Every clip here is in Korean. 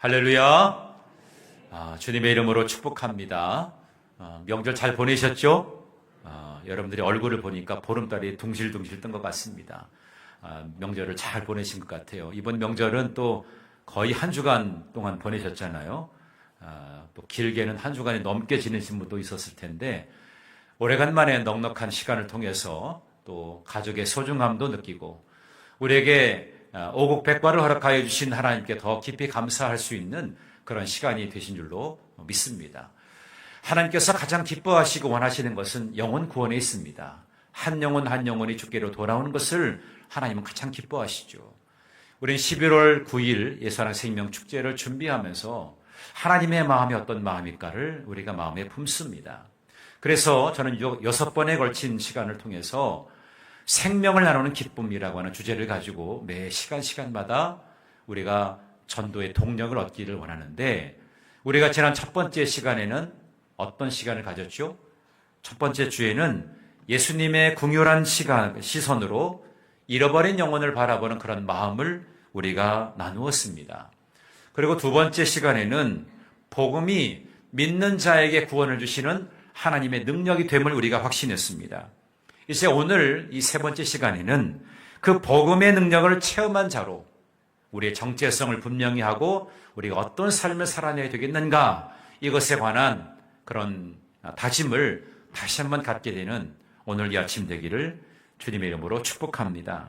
할렐루야. 주님의 이름으로 축복합니다. 명절 잘 보내셨죠? 여러분들이 얼굴을 보니까 보름달이 둥실둥실 뜬 것 같습니다. 명절을 잘 보내신 것 같아요. 이번 명절은 또 거의 한 주간 동안 보내셨잖아요. 또 길게는 한 주간이 넘게 지내신 분도 있었을 텐데 오래간만에 넉넉한 시간을 통해서 또 가족의 소중함도 느끼고 우리에게 오곡백과를 허락하여 주신 하나님께 더 깊이 감사할 수 있는 그런 시간이 되신 줄로 믿습니다. 하나님께서 가장 기뻐하시고 원하시는 것은 영혼 구원에 있습니다. 한 영혼 한 영혼이 주께로 돌아오는 것을 하나님은 가장 기뻐하시죠. 우리는 11월 9일 예수랑 생명축제를 준비하면서 하나님의 마음이 어떤 마음일까를 우리가 마음에 품습니다. 그래서 저는 6번에 걸친 시간을 통해서 생명을 나누는 기쁨이라고 하는 주제를 가지고 매 시간마다 우리가 전도의 동력을 얻기를 원하는데, 우리가 지난 첫 번째 시간에는 어떤 시간을 가졌죠? 첫 번째 주에는 예수님의 긍휼한 시선으로 잃어버린 영혼을 바라보는 그런 마음을 우리가 나누었습니다. 그리고 두 번째 시간에는 복음이 믿는 자에게 구원을 주시는 하나님의 능력이 됨을 우리가 확신했습니다. 이제 오늘 이 세 번째 시간에는 그 복음의 능력을 체험한 자로 우리의 정체성을 분명히 하고 우리가 어떤 삶을 살아내야 되겠는가, 이것에 관한 그런 다짐을 다시 한번 갖게 되는 오늘 이 아침 되기를 주님의 이름으로 축복합니다.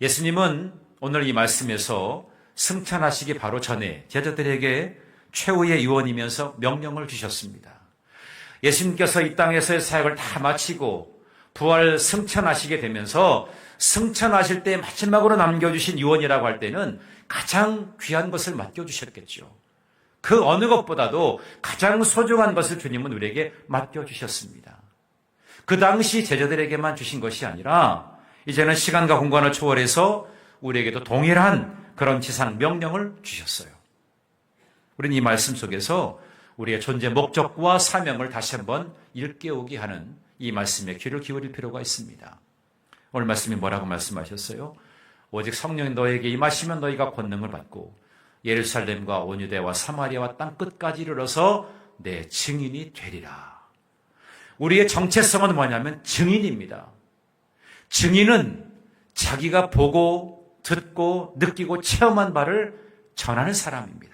예수님은 오늘 이 말씀에서 승천하시기 바로 전에 제자들에게 최후의 유언이면서 명령을 주셨습니다. 예수님께서 이 땅에서의 사역을 다 마치고 부활 승천하시게 되면서 승천하실 때 마지막으로 남겨주신 유언이라고 할 때는 가장 귀한 것을 맡겨주셨겠죠. 그 어느 것보다도 가장 소중한 것을 주님은 우리에게 맡겨주셨습니다. 그 당시 제자들에게만 주신 것이 아니라 이제는 시간과 공간을 초월해서 우리에게도 동일한 그런 지상 명령을 주셨어요. 우리는 이 말씀 속에서 우리의 존재 목적과 사명을 다시 한번 일깨우게 하는 이 말씀에 귀를 기울일 필요가 있습니다. 오늘 말씀이 뭐라고 말씀하셨어요? 오직 성령이 너에게 임하시면 너희가 권능을 받고 예루살렘과 온 유대와 사마리아와 땅 끝까지 이르러서 내 증인이 되리라. 우리의 정체성은 뭐냐면 증인입니다. 증인은 자기가 보고 듣고 느끼고 체험한 바를 전하는 사람입니다.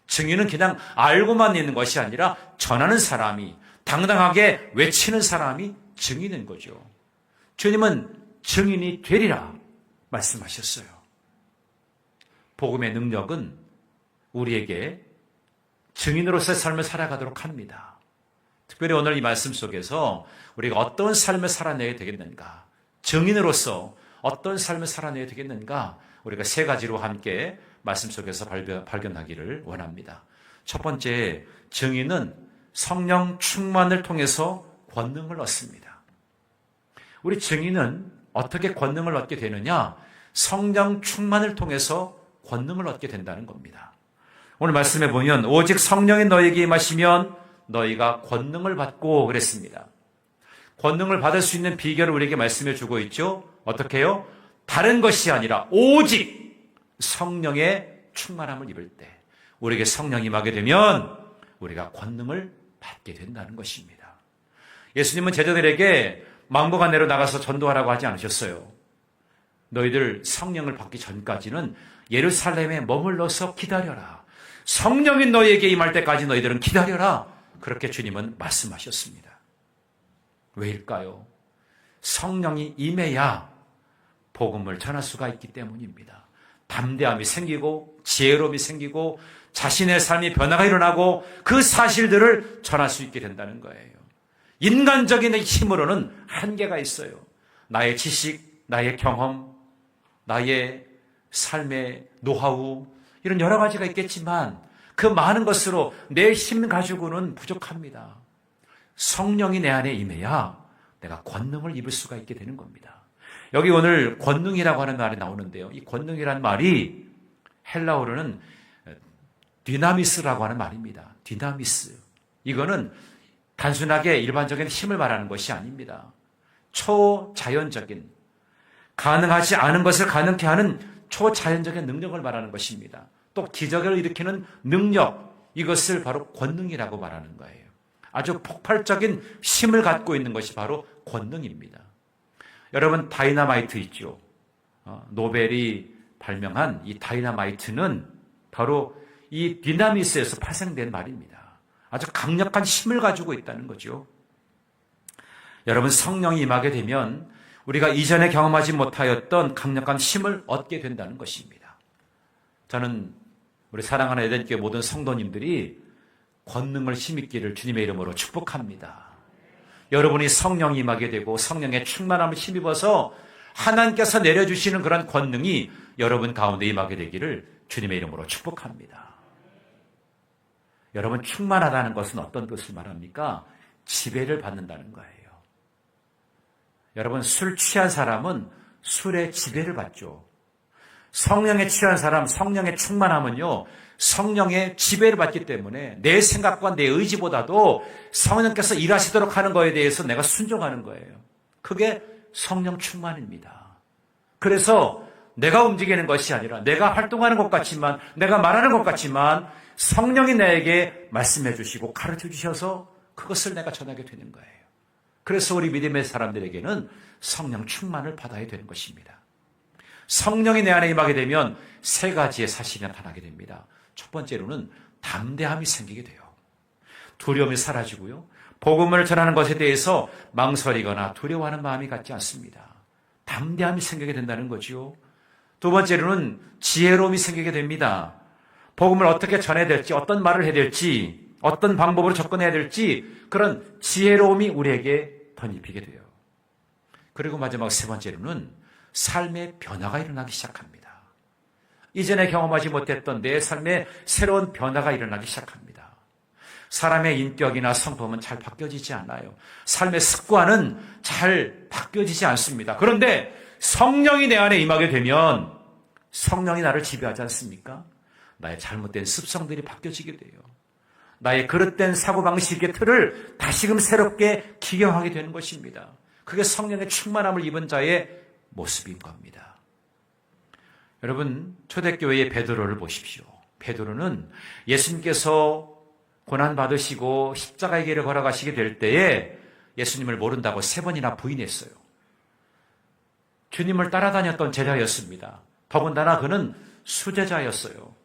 증인은 그냥 알고만 있는 것이 아니라 전하는 사람이, 당당하게 외치는 사람이 증인인 거죠. 주님은 증인이 되리라 말씀하셨어요. 복음의 능력은 우리에게 증인으로서의 삶을 살아가도록 합니다. 특별히 오늘 이 말씀 속에서 우리가 어떤 삶을 살아내야 되겠는가, 증인으로서 어떤 삶을 살아내야 되겠는가, 우리가 세 가지로 함께 말씀 속에서 발견하기를 원합니다. 첫 번째, 증인은 성령 충만을 통해서 권능을 얻습니다. 우리 증인은 어떻게 권능을 얻게 되느냐? 성령 충만을 통해서 권능을 얻게 된다는 겁니다. 오늘 말씀에 보면 오직 성령이 너에게 임하시면 너희가 권능을 받고 그랬습니다. 권능을 받을 수 있는 비결을 우리에게 말씀해 주고 있죠. 어떻게 해요? 다른 것이 아니라 오직 성령의 충만함을 입을 때, 우리에게 성령이 임하게 되면 우리가 권능을 받게 된다는 것입니다. 예수님은 제자들에게 망부간내로 나가서 전도하라고 하지 않으셨어요. 너희들 성령을 받기 전까지는 예루살렘에 머물러서 기다려라. 성령이 너희에게 임할 때까지 너희들은 기다려라. 그렇게 주님은 말씀하셨습니다. 왜일까요? 성령이 임해야 복음을 전할 수가 있기 때문입니다. 담대함이 생기고 지혜로움이 생기고 자신의 삶이 변화가 일어나고 그 사실들을 전할 수 있게 된다는 거예요. 인간적인 힘으로는 한계가 있어요. 나의 지식, 나의 경험, 나의 삶의 노하우, 이런 여러 가지가 있겠지만 그 많은 것으로 내 힘 가지고는 부족합니다. 성령이 내 안에 임해야 내가 권능을 입을 수가 있게 되는 겁니다. 여기 오늘 권능이라고 하는 말이 나오는데요. 이 권능이라는 말이 헬라어로는 디나미스라고 하는 말입니다. 디나미스. 이거는 단순하게 일반적인 힘을 말하는 것이 아닙니다. 초자연적인, 가능하지 않은 것을 가능케 하는 초자연적인 능력을 말하는 것입니다. 또 기적을 일으키는 능력, 이것을 바로 권능이라고 말하는 거예요. 아주 폭발적인 힘을 갖고 있는 것이 바로 권능입니다. 여러분, 다이너마이트 있죠. 노벨이 발명한 이 다이너마이트는 바로 이 디나미스에서 파생된 말입니다. 아주 강력한 힘을 가지고 있다는 거죠. 여러분, 성령이 임하게 되면 우리가 이전에 경험하지 못하였던 강력한 힘을 얻게 된다는 것입니다. 저는 우리 사랑하는 에덴교회 모든 성도님들이 권능을 힘입기를 주님의 이름으로 축복합니다. 여러분이 성령이 임하게 되고 성령의 충만함을 힘입어서 하나님께서 내려주시는 그런 권능이 여러분 가운데 임하게 되기를 주님의 이름으로 축복합니다. 여러분, 충만하다는 것은 어떤 뜻을 말합니까? 지배를 받는다는 거예요. 여러분, 술 취한 사람은 술의 지배를 받죠. 성령에 취한 사람, 성령의 충만함은요, 성령의 지배를 받기 때문에 내 생각과 내 의지보다도 성령께서 일하시도록 하는 것에 대해서 내가 순종하는 거예요. 그게 성령 충만입니다. 그래서 내가 움직이는 것이 아니라 내가 활동하는 것 같지만, 내가 말하는 것 같지만 성령이 나에게 말씀해 주시고 가르쳐 주셔서 그것을 내가 전하게 되는 거예요. 그래서 우리 믿음의 사람들에게는 성령 충만을 받아야 되는 것입니다. 성령이 내 안에 임하게 되면 세 가지의 사실이 나타나게 됩니다. 첫 번째로는 담대함이 생기게 돼요. 두려움이 사라지고요. 복음을 전하는 것에 대해서 망설이거나 두려워하는 마음이 갖지 않습니다. 담대함이 생기게 된다는 거죠. 두 번째로는 지혜로움이 생기게 됩니다. 복음을 어떻게 전해야 될지, 어떤 말을 해야 될지, 어떤 방법으로 접근해야 될지 그런 지혜로움이 우리에게 덧입히게 돼요. 그리고 마지막 세 번째로는 삶의 변화가 일어나기 시작합니다. 이전에 경험하지 못했던 내 삶에 새로운 변화가 일어나기 시작합니다. 사람의 인격이나 성품은 잘 바뀌어지지 않아요. 삶의 습관은 잘 바뀌어지지 않습니다. 그런데 성령이 내 안에 임하게 되면 성령이 나를 지배하지 않습니까? 나의 잘못된 습성들이 바뀌어지게 돼요. 나의 그릇된 사고방식의 틀을 다시금 새롭게 기경하게 되는 것입니다. 그게 성령의 충만함을 입은 자의 모습인 겁니다. 여러분, 초대교회의 베드로를 보십시오. 베드로는 예수님께서 고난받으시고 십자가의 길을 걸어가시게 될 때에 예수님을 모른다고 3번이나 부인했어요. 주님을 따라다녔던 제자였습니다. 더군다나 그는 수제자였어요.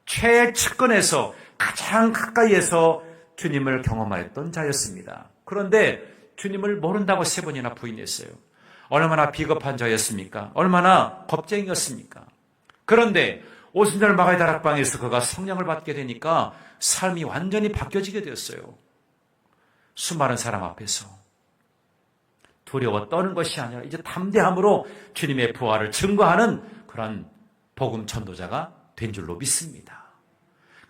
최측근에서 가장 가까이에서 주님을 경험하였던 자였습니다. 그런데 주님을 모른다고 3번이나 부인했어요. 얼마나 비겁한 자였습니까? 얼마나 겁쟁이였습니까? 그런데 오순절 마가의 다락방에서 그가 성령을 받게 되니까 삶이 완전히 바뀌어지게 되었어요. 수많은 사람 앞에서 두려워 떠는 것이 아니라 이제 담대함으로 주님의 부활을 증거하는 그런 복음 전도자가 된 줄로 믿습니다.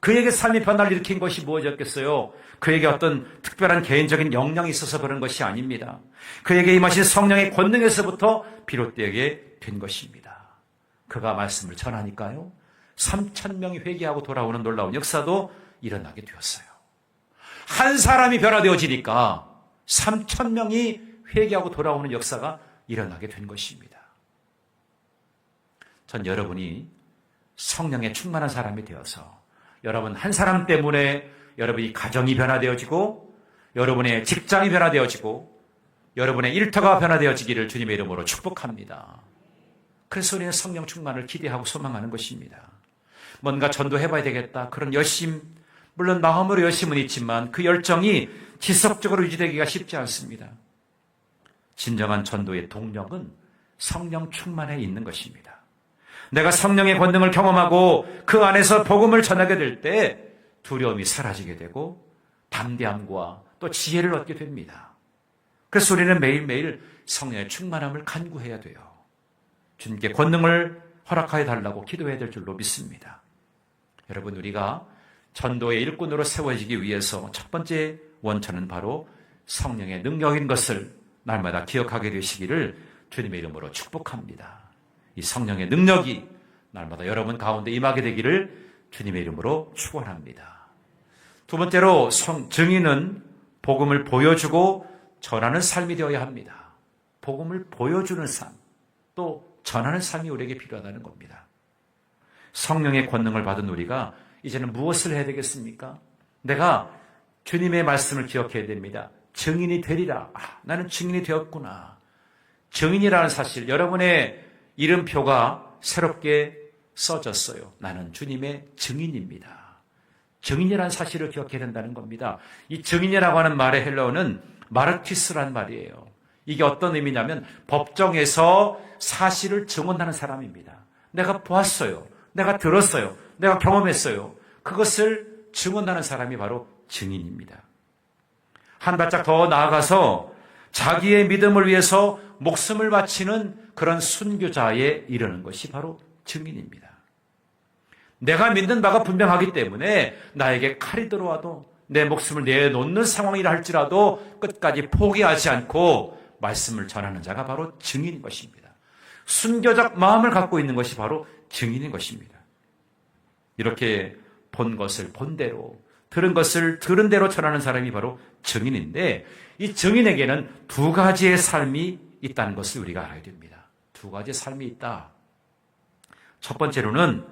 그에게 삶의 변화를 일으킨 것이 무엇이었겠어요? 그에게 어떤 특별한 개인적인 역량이 있어서 그런 것이 아닙니다. 그에게 임하신 성령의 권능에서부터 비롯되게 된 것입니다. 그가 말씀을 전하니까요, 3,000명이 회개하고 돌아오는 놀라운 역사도 일어나게 되었어요. 한 사람이 변화되어지니까 3,000명이 회개하고 돌아오는 역사가 일어나게 된 것입니다. 전 여러분이 성령에 충만한 사람이 되어서 여러분 한 사람 때문에 여러분이 가정이 변화되어지고 여러분의 직장이 변화되어지고 여러분의 일터가 변화되어지기를 주님의 이름으로 축복합니다. 그래서 우리는 성령 충만을 기대하고 소망하는 것입니다. 뭔가 전도해봐야 되겠다, 그런 열심, 물론 마음으로 열심은 있지만 그 열정이 지속적으로 유지되기가 쉽지 않습니다. 진정한 전도의 동력은 성령 충만에 있는 것입니다. 내가 성령의 권능을 경험하고 그 안에서 복음을 전하게 될 때 두려움이 사라지게 되고 담대함과 또 지혜를 얻게 됩니다. 그래서 우리는 매일매일 성령의 충만함을 간구해야 돼요. 주님께 권능을 허락하여 달라고 기도해야 될 줄로 믿습니다. 여러분, 우리가 전도의 일꾼으로 세워지기 위해서 첫 번째 원천은 바로 성령의 능력인 것을 날마다 기억하게 되시기를 주님의 이름으로 축복합니다. 이 성령의 능력이 날마다 여러분 가운데 임하게 되기를 주님의 이름으로 축원합니다. 두 번째로 증인은 복음을 보여주고 전하는 삶이 되어야 합니다. 복음을 보여주는 삶, 또 전하는 삶이 우리에게 필요하다는 겁니다. 성령의 권능을 받은 우리가 이제는 무엇을 해야 되겠습니까? 내가 주님의 말씀을 기억해야 됩니다. 증인이 되리라. 나는 증인이 되었구나. 증인이라는 사실, 여러분의 이름표가 새롭게 써졌어요. 나는 주님의 증인입니다. 증인이라는 사실을 기억해야 된다는 겁니다. 이 증인이라고 하는 말의 헬라어는 마르티스란 말이에요. 이게 어떤 의미냐면 법정에서 사실을 증언하는 사람입니다. 내가 보았어요. 내가 들었어요. 내가 경험했어요. 그것을 증언하는 사람이 바로 증인입니다. 한 발짝 더 나아가서 자기의 믿음을 위해서 목숨을 바치는 그런 순교자에 이르는 것이 바로 증인입니다. 내가 믿는 바가 분명하기 때문에 나에게 칼이 들어와도 내 목숨을 내놓는 상황이라 할지라도 끝까지 포기하지 않고 말씀을 전하는 자가 바로 증인인 것입니다. 순교적 마음을 갖고 있는 것이 바로 증인인 것입니다. 이렇게 본 것을 본 대로, 들은 것을 들은 대로 전하는 사람이 바로 증인인데, 이 증인에게는 두 가지의 삶이 있다는 것을 우리가 알아야 됩니다. 두 가지의 삶이 있다. 첫 번째로는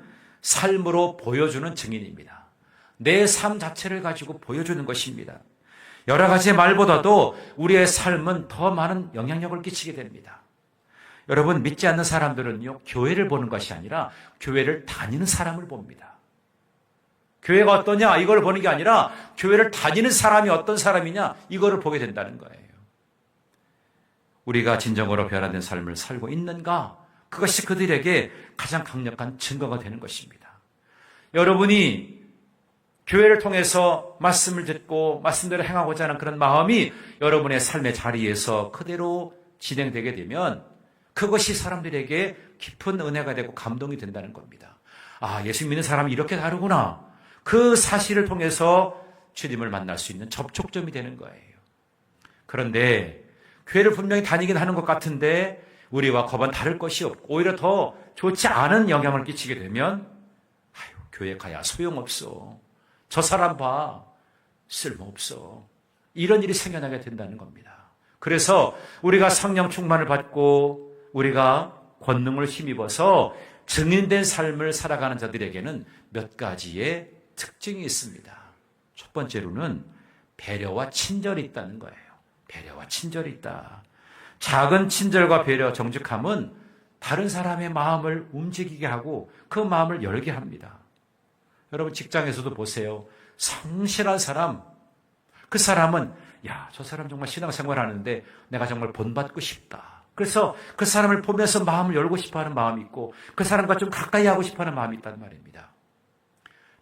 삶으로 보여주는 증인입니다. 내 삶 자체를 가지고 보여주는 것입니다. 여러 가지의 말보다도 우리의 삶은 더 많은 영향력을 끼치게 됩니다. 여러분, 믿지 않는 사람들은요, 교회를 보는 것이 아니라 교회를 다니는 사람을 봅니다. 교회가 어떠냐 이걸 보는 게 아니라 교회를 다니는 사람이 어떤 사람이냐 이거를 보게 된다는 거예요. 우리가 진정으로 변화된 삶을 살고 있는가? 그것이 그들에게 가장 강력한 증거가 되는 것입니다. 여러분이 교회를 통해서 말씀을 듣고 말씀대로 행하고자 하는 그런 마음이 여러분의 삶의 자리에서 그대로 진행되게 되면 그것이 사람들에게 깊은 은혜가 되고 감동이 된다는 겁니다. 아, 예수 믿는 사람이 이렇게 다르구나. 그 사실을 통해서 주님을 만날 수 있는 접촉점이 되는 거예요. 그런데 교회를 분명히 다니긴 하는 것 같은데 우리와 거반 다를 것이 없고 오히려 더 좋지 않은 영향을 끼치게 되면 교회 가야 소용없어. 저 사람 봐. 쓸모없어. 이런 일이 생겨나게 된다는 겁니다. 그래서 우리가 성령 충만을 받고 우리가 권능을 힘입어서 증인된 삶을 살아가는 자들에게는 몇 가지의 특징이 있습니다. 첫 번째로는 배려와 친절이 있다는 거예요. 배려와 친절이 있다. 작은 친절과 배려, 정직함은 다른 사람의 마음을 움직이게 하고 그 마음을 열게 합니다. 여러분 직장에서도 보세요. 성실한 사람, 그 사람은 저 사람 정말 신앙생활 하는데 내가 정말 본받고 싶다. 그래서 그 사람을 보면서 마음을 열고 싶어하는 마음이 있고 그 사람과 좀 가까이 하고 싶어하는 마음이 있다는 말입니다.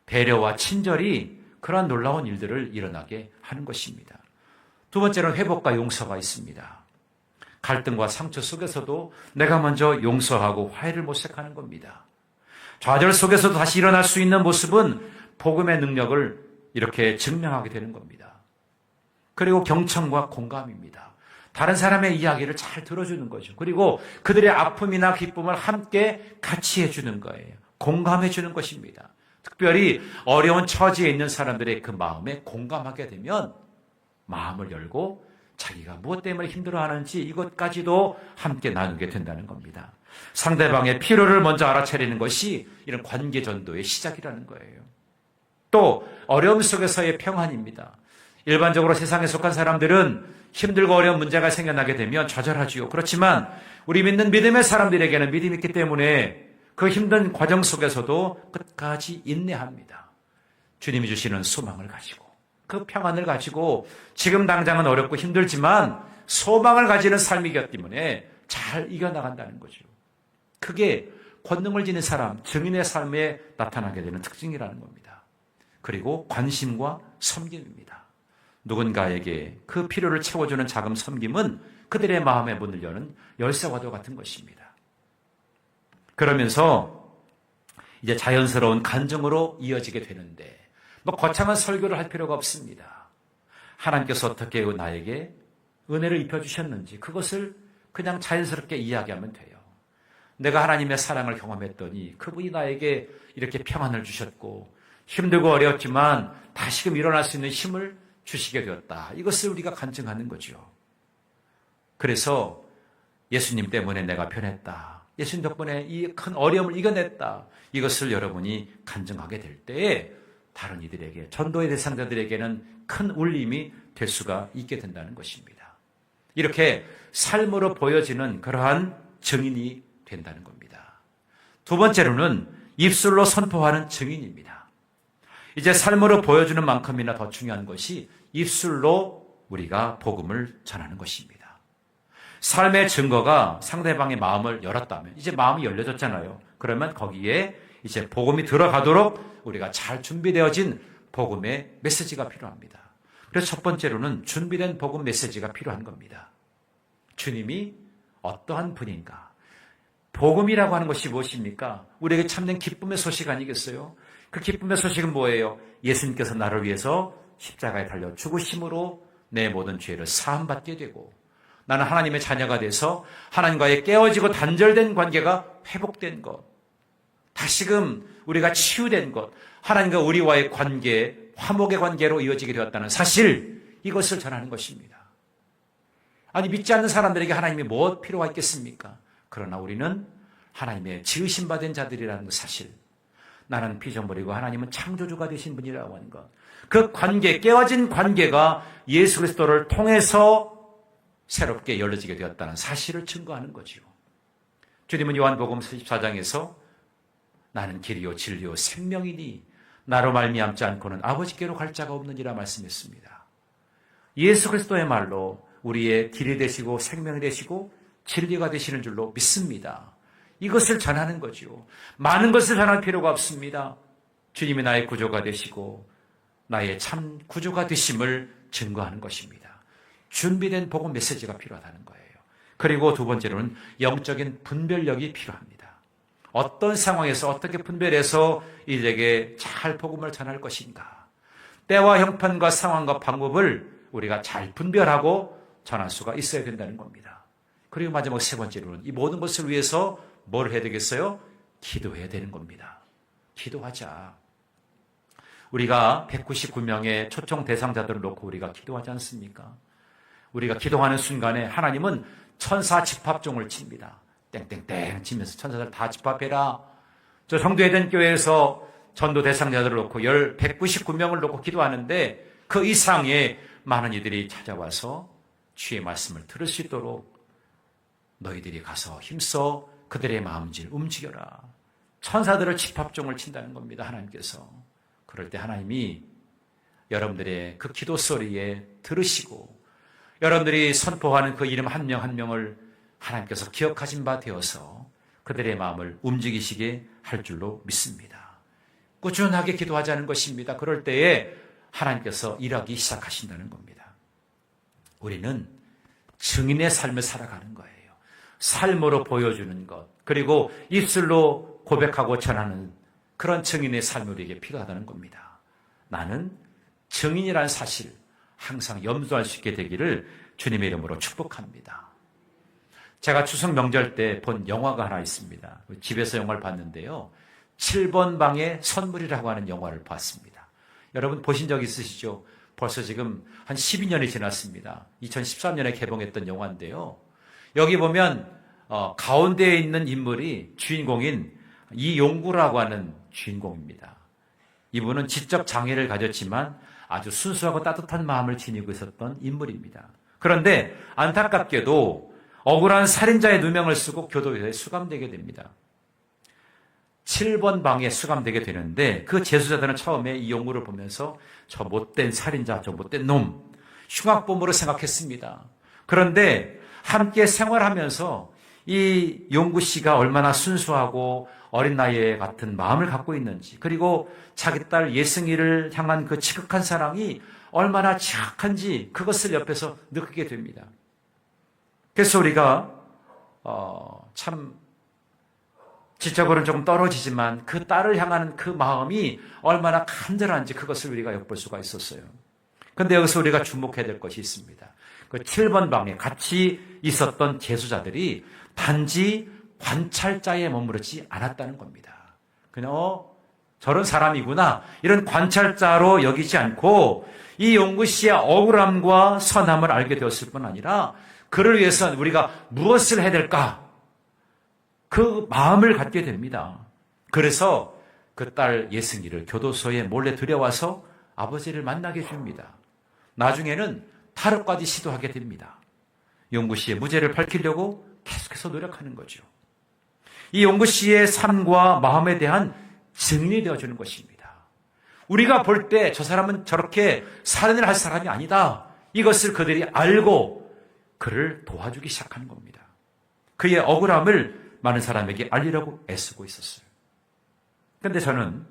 배려와 친절이 그러한 놀라운 일들을 일어나게 하는 것입니다. 두 번째로는 회복과 용서가 있습니다. 갈등과 상처 속에서도 내가 먼저 용서하고 화해를 모색하는 겁니다. 좌절 속에서도 다시 일어날 수 있는 모습은 복음의 능력을 이렇게 증명하게 되는 겁니다. 그리고 경청과 공감입니다. 다른 사람의 이야기를 잘 들어주는 거죠. 그리고 그들의 아픔이나 기쁨을 함께 같이 해주는 거예요. 공감해주는 것입니다. 특별히 어려운 처지에 있는 사람들의 그 마음에 공감하게 되면 마음을 열고 자기가 무엇 때문에 힘들어하는지 이것까지도 함께 나누게 된다는 겁니다. 상대방의 필요를 먼저 알아차리는 것이 이런 관계 전도의 시작이라는 거예요. 또 어려움 속에서의 평안입니다. 일반적으로 세상에 속한 사람들은 힘들고 어려운 문제가 생겨나게 되면 좌절하지요. 그렇지만 우리 믿는 믿음의 사람들에게는 믿음이 있기 때문에 그 힘든 과정 속에서도 끝까지 인내합니다. 주님이 주시는 소망을 가지고 그 평안을 가지고 지금 당장은 어렵고 힘들지만 소망을 가지는 삶이기 때문에 잘 이겨나간다는 거죠. 그게 권능을 지닌 사람, 증인의 삶에 나타나게 되는 특징이라는 겁니다. 그리고 관심과 섬김입니다. 누군가에게 그 필요를 채워주는 작은 섬김은 그들의 마음의 문을 여는 열쇠와도 같은 것입니다. 그러면서 이제 자연스러운 간증으로 이어지게 되는데 거창한 설교를 할 필요가 없습니다. 하나님께서 어떻게 나에게 은혜를 입혀주셨는지 그것을 그냥 자연스럽게 이야기하면 돼요. 내가 하나님의 사랑을 경험했더니 그분이 나에게 이렇게 평안을 주셨고 힘들고 어려웠지만 다시금 일어날 수 있는 힘을 주시게 되었다. 이것을 우리가 간증하는 거죠. 그래서 예수님 때문에 내가 변했다. 예수님 덕분에 이 큰 어려움을 이겨냈다. 이것을 여러분이 간증하게 될 때에 다른 이들에게, 전도의 대상자들에게는 큰 울림이 될 수가 있게 된다는 것입니다. 이렇게 삶으로 보여지는 그러한 증인이 된다는 겁니다. 두 번째로는 입술로 선포하는 증인입니다. 이제 삶으로 보여주는 만큼이나 더 중요한 것이 입술로 우리가 복음을 전하는 것입니다. 삶의 증거가 상대방의 마음을 열었다면, 이제 마음이 열려졌잖아요. 그러면 거기에 이제 복음이 들어가도록 우리가 잘 준비되어진 복음의 메시지가 필요합니다. 그래서 첫 번째로는 준비된 복음 메시지가 필요한 겁니다. 주님이 어떠한 분인가? 복음이라고 하는 것이 무엇입니까? 우리에게 참된 기쁨의 소식 아니겠어요? 그 기쁨의 소식은 뭐예요? 예수님께서 나를 위해서 십자가에 달려 죽으심으로 내 모든 죄를 사함받게 되고, 나는 하나님의 자녀가 돼서 하나님과의 깨어지고 단절된 관계가 회복된 것, 다시금 우리가 치유된 것, 하나님과 우리와의 관계, 화목의 관계로 이어지게 되었다는 사실, 이것을 전하는 것입니다. 아니, 믿지 않는 사람들에게 하나님이 뭐 필요가 있겠습니까? 그러나 우리는 하나님의 지으심 받은 자들이라는 사실, 나는 피조물이고 하나님은 창조주가 되신 분이라고 하는 것, 그 관계, 깨어진 관계가 예수 그리스도를 통해서 새롭게 열려지게 되었다는 사실을 증거하는 거지요. 주님은 요한복음 14장에서 나는 길이요 진리요 생명이니 나로 말미암지 않고는 아버지께로 갈 자가 없느니라 말씀했습니다. 예수 그리스도의 말로 우리의 길이 되시고 생명이 되시고 진리가 되시는 줄로 믿습니다. 이것을 전하는 거죠. 많은 것을 전할 필요가 없습니다. 주님이 나의 구조가 되시고 나의 참 구조가 되심을 증거하는 것입니다. 준비된 복음 메시지가 필요하다는 거예요. 그리고 두 번째로는 영적인 분별력이 필요합니다. 어떤 상황에서 어떻게 분별해서 이들에게 잘 복음을 전할 것인가. 때와 형편과 상황과 방법을 우리가 잘 분별하고 전할 수가 있어야 된다는 겁니다. 그리고 마지막 세 번째로는 이 모든 것을 위해서 뭘 해야 되겠어요? 기도해야 되는 겁니다. 기도하자. 우리가 199명의 초청 대상자들을 놓고 우리가 기도하지 않습니까? 우리가 기도하는 순간에 하나님은 천사 집합종을 칩니다. 땡땡땡 치면서 천사들 다 집합해라. 저 성도에덴 교회에서 전도 대상자들을 놓고 199명을 놓고 기도하는데 그 이상의 많은 이들이 찾아와서 주의 말씀을 들을 수 있도록 너희들이 가서 힘써 그들의 마음질 움직여라. 천사들을 집합종을 친다는 겁니다. 하나님께서. 그럴 때 하나님이 여러분들의 그 기도 소리에 들으시고 여러분들이 선포하는 그 이름 한 명 한 명을 하나님께서 기억하신 바 되어서 그들의 마음을 움직이시게 할 줄로 믿습니다. 꾸준하게 기도하자는 것입니다. 그럴 때에 하나님께서 일하기 시작하신다는 겁니다. 우리는 증인의 삶을 살아가는 거예요. 삶으로 보여주는 것, 그리고 입술로 고백하고 전하는 그런 증인의 삶이 우리에게 필요하다는 겁니다. 나는 증인이라는 사실 항상 염두할 수 있게 되기를 주님의 이름으로 축복합니다. 제가 추석 명절 때 본 영화가 하나 있습니다. 집에서 영화를 봤는데요. 7번 방의 선물이라고 하는 영화를 봤습니다. 여러분 보신 적 있으시죠? 벌써 지금 한 12년이 지났습니다. 2013년에 개봉했던 영화인데요. 여기 보면 가운데에 있는 인물이 주인공인 이용구라고 하는 주인공입니다. 이분은 지적 장애를 가졌지만 아주 순수하고 따뜻한 마음을 지니고 있었던 인물입니다. 그런데 안타깝게도 억울한 살인자의 누명을 쓰고 교도소에 수감되게 됩니다. 7번 방에 수감되게 되는데 그 재수자들은 처음에 이 용구를 보면서 저 못된 살인자, 저 못된 놈, 흉악범으로 생각했습니다. 그런데 함께 생활하면서 이 용구 씨가 얼마나 순수하고 어린 나이에 같은 마음을 갖고 있는지, 그리고 자기 딸 예승이를 향한 그 지극한 사랑이 얼마나 지극한지 그것을 옆에서 느끼게 됩니다. 그래서 우리가 참 지적으로는 조금 떨어지지만 그 딸을 향하는 그 마음이 얼마나 간절한지 그것을 우리가 엿볼 수가 있었어요. 그런데 여기서 우리가 주목해야 될 것이 있습니다. 그 7번 방에 같이 있었던 재수자들이 단지 관찰자에 머무르지 않았다는 겁니다. 그냥 저런 사람이구나 이런 관찰자로 여기지 않고 이 용구 씨의 억울함과 선함을 알게 되었을 뿐 아니라 그를 위해서 우리가 무엇을 해야 될까? 그 마음을 갖게 됩니다. 그래서 그 딸 예승이를 교도소에 몰래 들여와서 아버지를 만나게 해줍니다. 나중에는 탈옥까지 시도하게 됩니다. 용구 씨의 무죄를 밝히려고 계속해서 노력하는 거죠. 이 용구 씨의 삶과 마음에 대한 증인이 되어주는 것입니다. 우리가 볼 때 저 사람은 저렇게 살인을 할 사람이 아니다. 이것을 그들이 알고 그를 도와주기 시작하는 겁니다. 그의 억울함을 많은 사람에게 알리려고 애쓰고 있었어요. 그런데 저는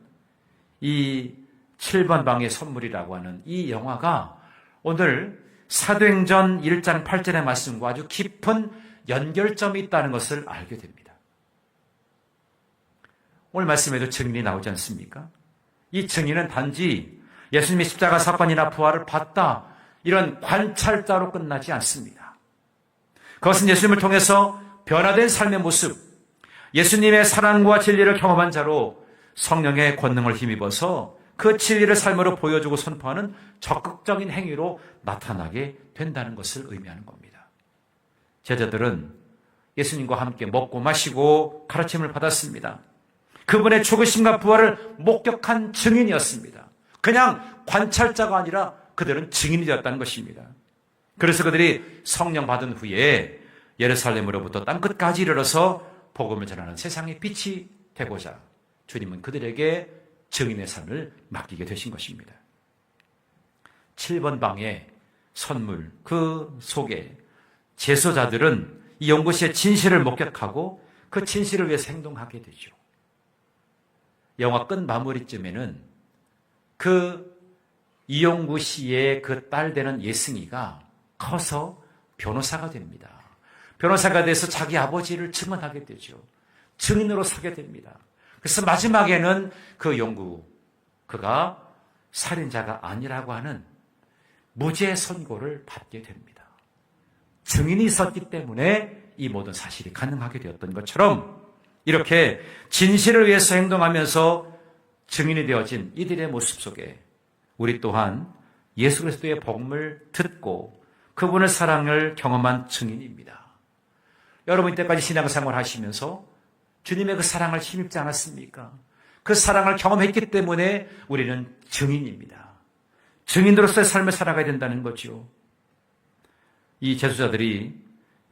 이 7번 방의 선물이라고 하는 이 영화가 오늘 사도행전 1장 8절의 말씀과 아주 깊은 연결점이 있다는 것을 알게 됩니다. 오늘 말씀에도 증인이 나오지 않습니까? 이 증인은 단지 예수님의 십자가 사건이나 부활을 봤다, 이런 관찰자로 끝나지 않습니다. 그것은 예수님을 통해서 변화된 삶의 모습, 예수님의 사랑과 진리를 경험한 자로 성령의 권능을 힘입어서 그 진리를 삶으로 보여주고 선포하는 적극적인 행위로 나타나게 된다는 것을 의미하는 겁니다. 제자들은 예수님과 함께 먹고 마시고 가르침을 받았습니다. 그분의 죽으심과 부활을 목격한 증인이었습니다. 그냥 관찰자가 아니라 그들은 증인이 되었다는 것입니다. 그래서 그들이 성령 받은 후에 예루살렘으로부터 땅끝까지 이르러서 복음을 전하는 세상의 빛이 되고자 주님은 그들에게 증인의 삶을 맡기게 되신 것입니다. 7번 방의 선물, 그 속에 제소자들은 이 용구 씨의 진실을 목격하고 그 진실을 위해서 행동하게 되죠. 영화 끝 마무리쯤에는 그 이용구 씨의 그 딸 되는 예승이가 커서 변호사가 됩니다. 변호사가 돼서 자기 아버지를 증언하게 되죠. 증인으로 서게 됩니다. 그래서 마지막에는 그 용구, 그가 살인자가 아니라고 하는 무죄 선고를 받게 됩니다. 증인이 있었기 때문에 이 모든 사실이 가능하게 되었던 것처럼 이렇게 진실을 위해서 행동하면서 증인이 되어진 이들의 모습 속에 우리 또한 예수 그리스도의 복음을 듣고 그분의 사랑을 경험한 증인입니다. 여러분 이때까지 신앙생활 하시면서 주님의 그 사랑을 힘입지 않았습니까? 그 사랑을 경험했기 때문에 우리는 증인입니다. 증인으로서의 삶을 살아가야 된다는 거죠. 이 제수자들이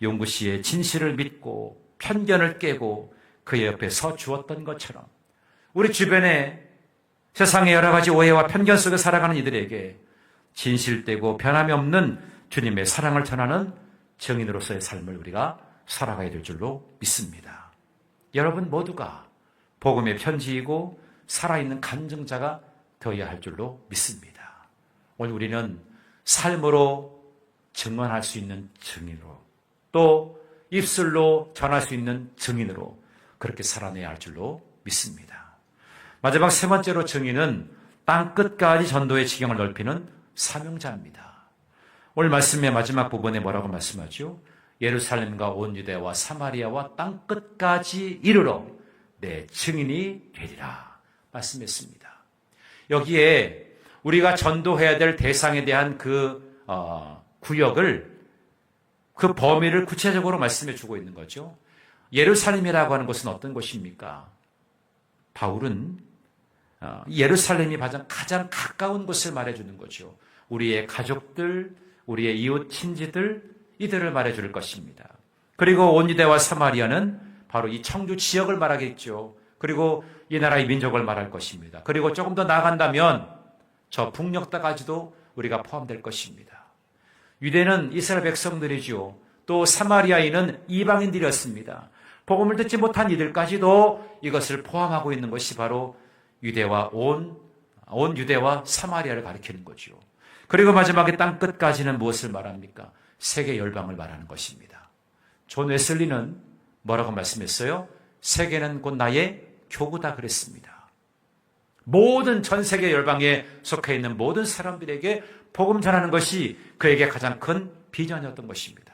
용구 씨의 진실을 믿고 편견을 깨고 그의 옆에 서 주었던 것처럼 우리 주변에 세상의 여러 가지 오해와 편견 속에 살아가는 이들에게 진실되고 변함이 없는 주님의 사랑을 전하는 증인으로서의 삶을 우리가 살아가야 될 줄로 믿습니다. 여러분 모두가 복음의 편지이고 살아있는 간증자가 되어야 할 줄로 믿습니다. 오늘 우리는 삶으로 증언할 수 있는 증인으로 또 입술로 전할 수 있는 증인으로 그렇게 살아내야 할 줄로 믿습니다. 마지막 세 번째로 증인은 땅끝까지 전도의 지경을 넓히는 사명자입니다. 오늘 말씀의 마지막 부분에 뭐라고 말씀하죠? 예루살렘과 온 유대와 사마리아와 땅끝까지 이르러 내 증인이 되리라 말씀했습니다. 여기에 우리가 전도해야 될 대상에 대한 그 구역을, 그 범위를 구체적으로 말씀해 주고 있는 거죠. 예루살렘이라고 하는 것은 어떤 곳입니까? 바울은 예루살렘이 가장 가까운 곳을 말해주는 거죠. 우리의 가족들, 우리의 이웃 친지들, 이들을 말해줄 것입니다. 그리고 온 유대와 사마리아는 바로 이 청주 지역을 말하겠죠. 그리고 이 나라의 민족을 말할 것입니다. 그리고 조금 더 나아간다면 저 북녘까지도 우리가 포함될 것입니다. 유대는 이스라엘 백성들이죠. 또 사마리아인은 이방인들이었습니다. 복음을 듣지 못한 이들까지도 이것을 포함하고 있는 것이 바로 유대와 온 유대와 사마리아를 가리키는 거죠. 그리고 마지막에 땅끝까지는 무엇을 말합니까? 세계 열방을 말하는 것입니다. 존 웨슬리는 뭐라고 말씀했어요? 세계는 곧 나의 교구다 그랬습니다. 모든 전 세계 열방에 속해 있는 모든 사람들에게 복음 전하는 것이 그에게 가장 큰 비전이었던 것입니다.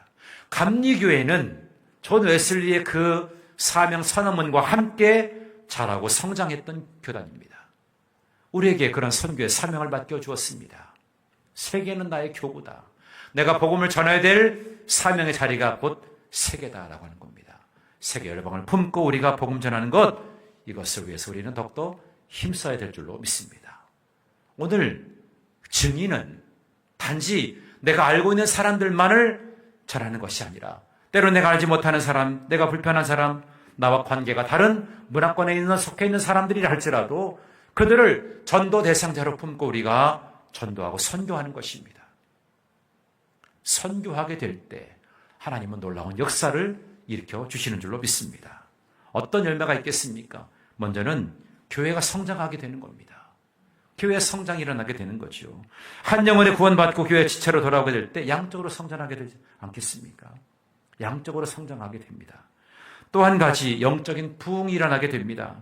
감리교회는 존 웨슬리의 그 사명 선언문과 함께 자라고 성장했던 교단입니다. 우리에게 그런 선교의 사명을 맡겨 주었습니다. 세계는 나의 교구다. 내가 복음을 전해야 될 사명의 자리가 곧 세계다라고 하는 겁니다. 세계 열방을 품고 우리가 복음 전하는 것, 이것을 위해서 우리는 더욱더 힘써야 될 줄로 믿습니다. 오늘 증인은 단지 내가 알고 있는 사람들만을 전하는 것이 아니라 때로 내가 알지 못하는 사람, 내가 불편한 사람, 나와 관계가 다른 문화권에 속해 있는 사람들이라 할지라도 그들을 전도 대상자로 품고 우리가 전도하고 선교하는 것입니다. 선교하게 될 때 하나님은 놀라운 역사를 일으켜 주시는 줄로 믿습니다. 어떤 열매가 있겠습니까? 먼저는 교회가 성장하게 되는 겁니다. 교회의 성장이 일어나게 되는 거죠. 한 영혼의 구원받고 교회 지체로 돌아오게 될 때 양적으로 성장하게 되지 않겠습니까? 양적으로 성장하게 됩니다. 또 한 가지 영적인 부흥이 일어나게 됩니다.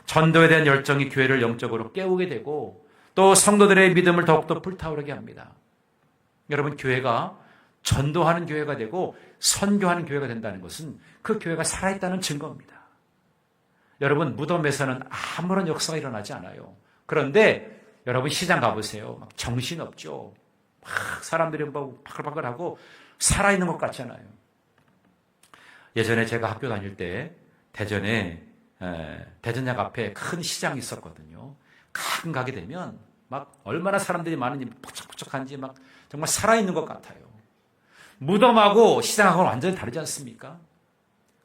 전도에 대한 열정이 교회를 영적으로 깨우게 되고 또 성도들의 믿음을 더욱더 불타오르게 합니다. 여러분, 교회가 전도하는 교회가 되고 선교하는 교회가 된다는 것은 그 교회가 살아있다는 증거입니다. 여러분, 무덤에서는 아무런 역사가 일어나지 않아요. 그런데 여러분 시장 가보세요. 막 정신없죠. 막 사람들이 막 바글바글하고 살아있는 것 같잖아요. 예전에 제가 학교 다닐 때 대전에 대전역 앞에 큰 시장이 있었거든요. 가끔 가게 되면 막 얼마나 사람들이 많은지 퍽적퍽적한지 막 정말 살아있는 것 같아요. 무덤하고 시장하고는 완전히 다르지 않습니까?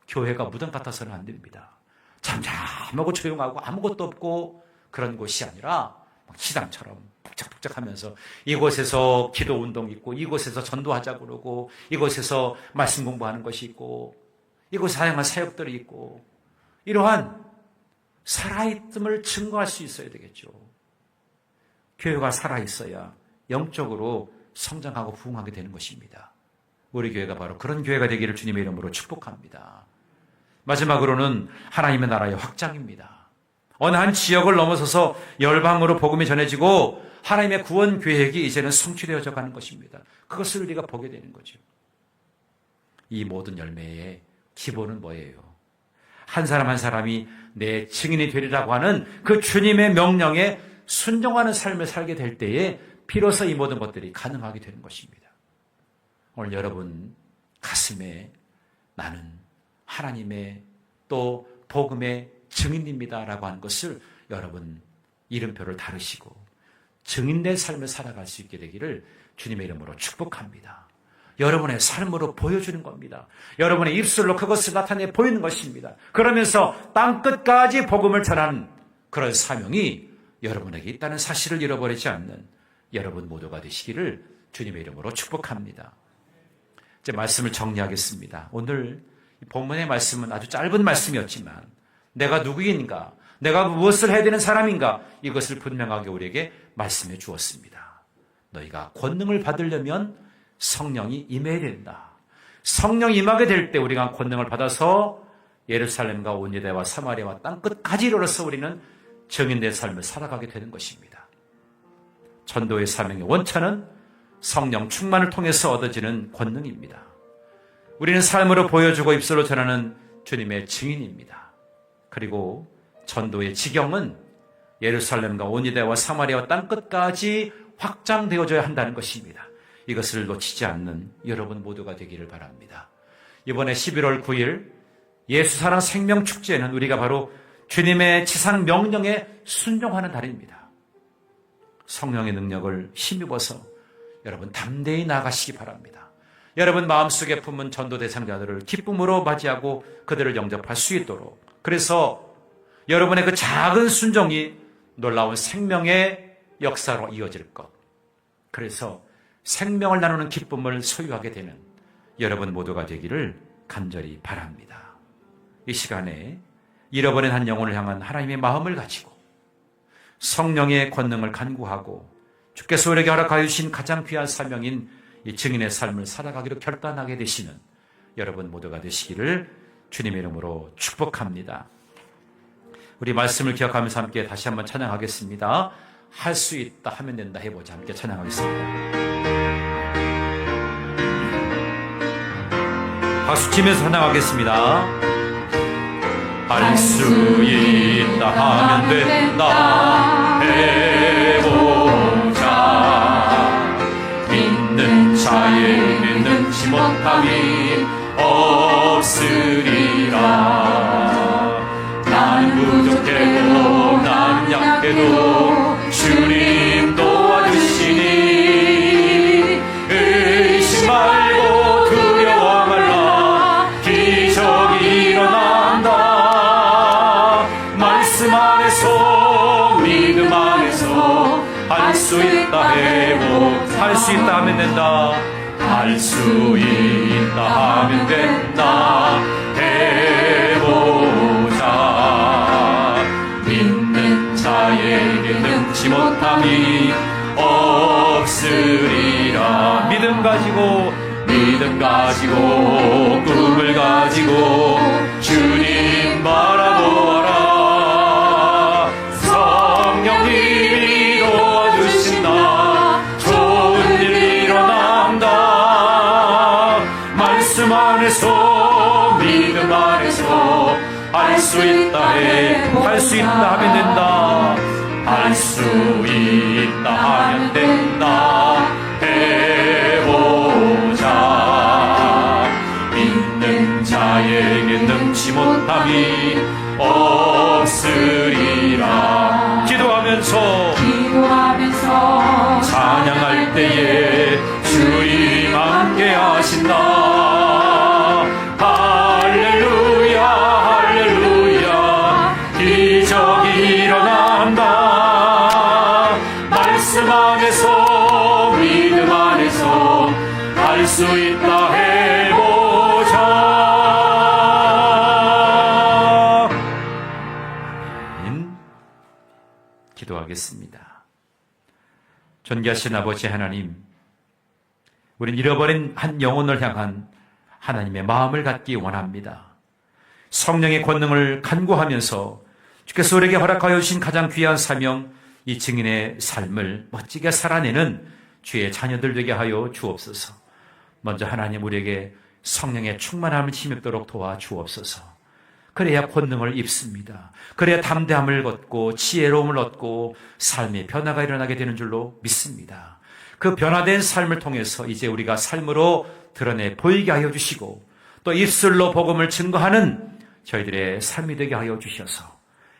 교회가 무덤 같아서는 안 됩니다. 잠잠하고 조용하고 아무것도 없고 그런 곳이 아니라 시장처럼 북적북적하면서 이곳에서 기도 운동이 있고 이곳에서 전도하자고 그러고 이곳에서 말씀 공부하는 것이 있고 이곳에 다양한 사역들이 있고 이러한 살아있음을 증거할 수 있어야 되겠죠. 교회가 살아있어야 영적으로 성장하고 부흥하게 되는 것입니다. 우리 교회가 바로 그런 교회가 되기를 주님의 이름으로 축복합니다. 마지막으로는 하나님의 나라의 확장입니다. 어느 한 지역을 넘어서서 열방으로 복음이 전해지고 하나님의 구원 계획이 이제는 성취되어져 가는 것입니다. 그것을 우리가 보게 되는 거죠. 이 모든 열매의 기본은 뭐예요? 한 사람 한 사람이 내 증인이 되리라고 하는 그 주님의 명령에 순종하는 삶을 살게 될 때에 비로소 이 모든 것들이 가능하게 되는 것입니다. 오늘 여러분 가슴에 나는 하나님의 또 복음의 증인입니다라고 하는 것을 여러분 이름표를 다루시고 증인된 삶을 살아갈 수 있게 되기를 주님의 이름으로 축복합니다. 여러분의 삶으로 보여주는 겁니다. 여러분의 입술로 그것을 나타내 보이는 것입니다. 그러면서 땅끝까지 복음을 전하는 그런 사명이 여러분에게 있다는 사실을 잃어버리지 않는 여러분 모두가 되시기를 주님의 이름으로 축복합니다. 이제 말씀을 정리하겠습니다. 오늘 본문의 말씀은 아주 짧은 말씀이었지만 내가 누구인가, 내가 무엇을 해야 되는 사람인가 이것을 분명하게 우리에게 말씀해 주었습니다. 너희가 권능을 받으려면 성령이 임해야 된다. 성령이 임하게 될 때 우리가 권능을 받아서 예루살렘과 온 유대와 사마리아와 땅끝까지 이르러서 우리는 증인된 삶을 살아가게 되는 것입니다. 전도의 사명의 원천은 성령 충만을 통해서 얻어지는 권능입니다. 우리는 삶으로 보여주고 입술로 전하는 주님의 증인입니다. 그리고 전도의 지경은 예루살렘과 온 유대와 사마리아와 땅끝까지 확장되어져야 한다는 것입니다. 이것을 놓치지 않는 여러분 모두가 되기를 바랍니다. 이번에 11월 9일 예수사랑 생명축제는 우리가 바로 주님의 지상 명령에 순종하는 달입니다. 성령의 능력을 힘입어서 여러분 담대히 나아가시기 바랍니다. 여러분 마음속에 품은 전도 대상자들을 기쁨으로 맞이하고 그들을 영접할 수 있도록, 그래서 여러분의 그 작은 순종이 놀라운 생명의 역사로 이어질 것, 그래서 생명을 나누는 기쁨을 소유하게 되는 여러분 모두가 되기를 간절히 바랍니다. 이 시간에 잃어버린 한 영혼을 향한 하나님의 마음을 가지고 성령의 권능을 간구하고 주께서 우리에게 허락하여 주신 가장 귀한 사명인 이 증인의 삶을 살아가기로 결단하게 되시는 여러분 모두가 되시기를 주님의 이름으로 축복합니다. 우리 말씀을 기억하면서 함께 다시 한번 찬양하겠습니다. 할 수 있다 하면 된다 해보자. 함께 찬양하겠습니다. 박수 치면서 찬양하겠습니다. 할 수 있다 하면 된다 해보자. 믿는 자에게 능치 못함이 없으리라. 수 있다 해보자. 할 수 있다 하면 된다. 할 수 있다 하면 된다. 해보자. 믿는 자에게 능치 못함이 없으리라. 믿음 가지고 꿈을 가지고 주님 바라보아라. 성령님이 도와주신다. 좋은 일이 일어난다. 말씀 안에서 믿음 안에서 할 수 있다 할 수 있다 하면 된다. 할 수 있다 하면 된다. 해보자. 믿는 자에게 능치 못함이 없으리라. 기도하면서 찬양할 때에 주님 함께 하신다. 할렐루야 할렐루야. 기적이 일어난다. 말씀 안에서 믿음 안에서 할 수 있다 해보자. 기도하겠습니다. 존귀하신 아버지 하나님, 우린 잃어버린 한 영혼을 향한 하나님의 마음을 갖기 원합니다. 성령의 권능을 간구하면서 주께서 우리에게 허락하여 주신 가장 귀한 사명, 이 증인의 삶을 멋지게 살아내는 주의 자녀들 되게 하여 주옵소서. 먼저 하나님, 우리에게 성령의 충만함을 힘입도록 도와주옵소서. 그래야 권능을 입습니다. 그래야 담대함을 얻고 지혜로움을 얻고 삶의 변화가 일어나게 되는 줄로 믿습니다. 그 변화된 삶을 통해서 이제 우리가 삶으로 드러내 보이게 하여 주시고, 또 입술로 복음을 증거하는 저희들의 삶이 되게 하여 주셔서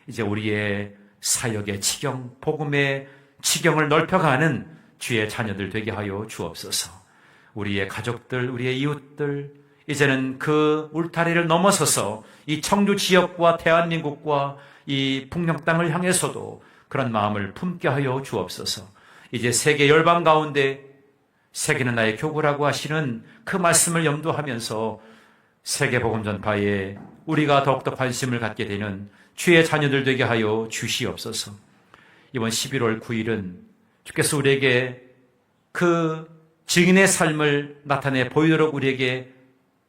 이제 우리의 사역의 지경, 복음의 지경을 넓혀가는 주의 자녀들 되게 하여 주옵소서. 우리의 가족들, 우리의 이웃들, 이제는 그 울타리를 넘어서서 이 청주 지역과 대한민국과 이 북녘 땅을 향해서도 그런 마음을 품게 하여 주옵소서. 이제 세계 열방 가운데 세계는 나의 교구라고 하시는 그 말씀을 염두하면서 세계 복음 전파에 우리가 더욱더 관심을 갖게 되는 주의 자녀들 되게 하여 주시옵소서. 이번 11월 9일은 주께서 우리에게 그 증인의 삶을 나타내 보이도록 우리에게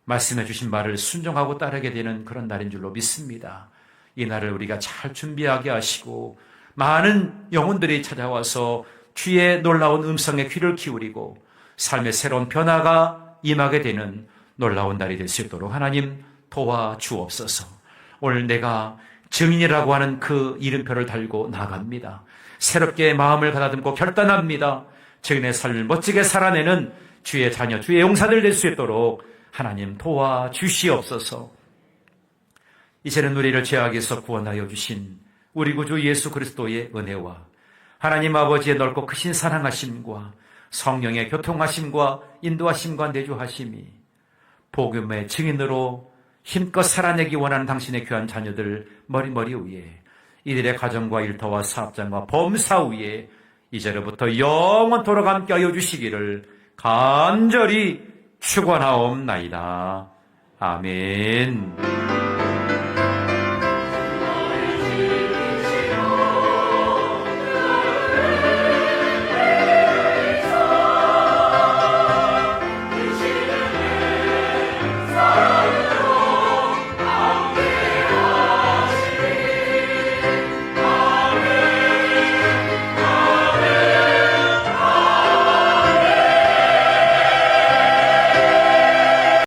말씀해 주신 말을 순종하고 따르게 되는 그런 날인 줄로 믿습니다. 이 날을 우리가 잘 준비하게 하시고 많은 영혼들이 찾아와서 주의 놀라운 음성에 귀를 기울이고 삶의 새로운 변화가 임하게 되는 놀라운 날이 될 수 있도록 하나님 도와주옵소서. 오늘 내가 증인이라고 하는 그 이름표를 달고 나갑니다. 새롭게 마음을 가다듬고 결단합니다. 증인의 삶을 멋지게 살아내는 주의 자녀, 주의 용사들 될 수 있도록 하나님 도와주시옵소서. 이제는 우리를 죄악에서 구원하여 주신 우리 구주 예수 그리스도의 은혜와 하나님 아버지의 넓고 크신 사랑하심과 성령의 교통하심과 인도하심과 내주하심이 복음의 증인으로 힘껏 살아내기 원하는 당신의 귀한 자녀들 머리머리 위에, 이들의 가정과 일터와 사업장과 범사 위에 이제로부터 영원토록 함께 하여 주시기를 간절히 축원하옵나이다. 아멘.